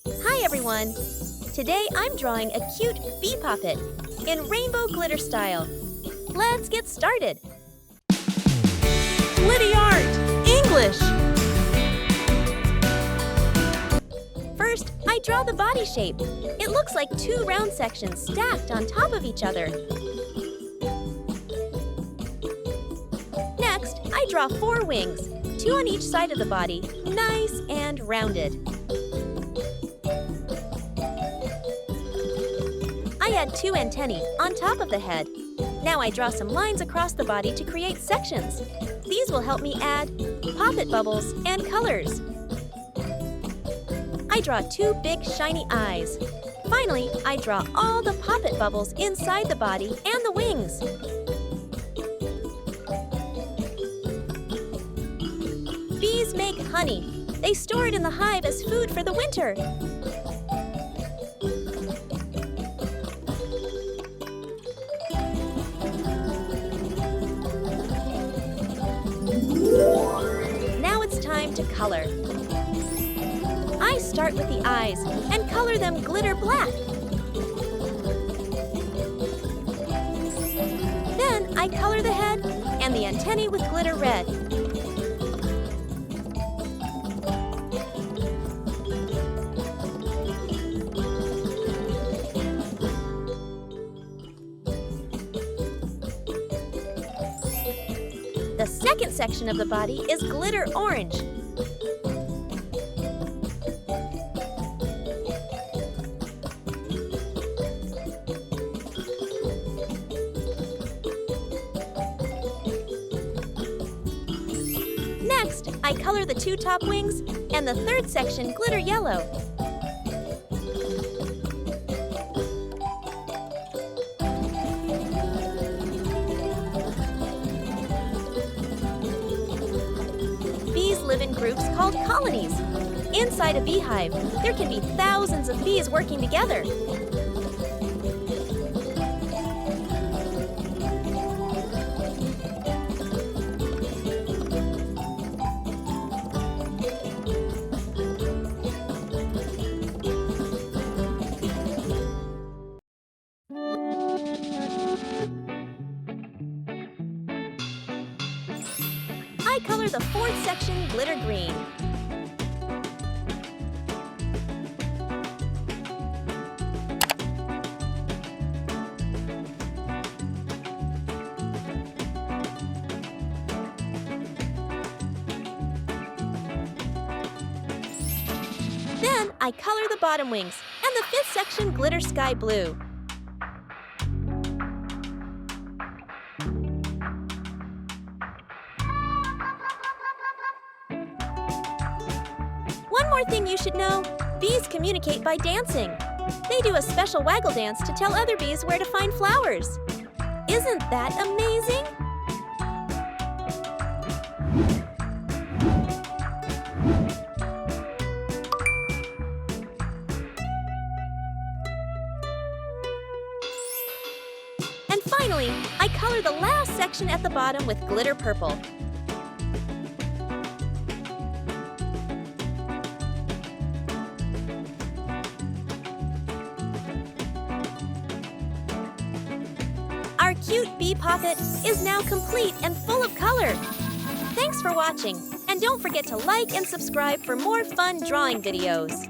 Hi everyone! Today I'm drawing a cute beepopit in rainbow glitter style. Let's get started! Glittyartenglish! First, I draw the body shape. It looks like two round sections stacked on top of each other. Next, I draw 4 wings, 2 on each side of the body, nice and rounded. I add 2 antennae on top of the head. Now I draw some lines across the body to create sections. These will help me add poppet bubbles and colors. I draw 2 big shiny eyes. Finally, I draw all the poppet bubbles inside the body and the wings. Bees make honey. They store it in the hive as food for the winter. Now it's time to color. I start with the eyes and color them glitter black. Then I color the head and the antennae with glitter red. The second section of the body is glitter orange. Next, I color the 2 top wings and the third section glitter yellow. Bees live in groups called colonies. Inside a beehive, there can be thousands of bees working together. I color the 4th section glitter green. Then I color the bottom wings and the 5th section glitter sky blue. One more thing you should know, bees communicate by dancing. They do a special waggle dance to tell other bees where to find flowers. Isn't that amazing? And finally, I color the last section at the bottom with glitter purple. Our cute beepopit is now complete and full of color. Thanks for watching, and don't forget to like and subscribe for more fun drawing videos.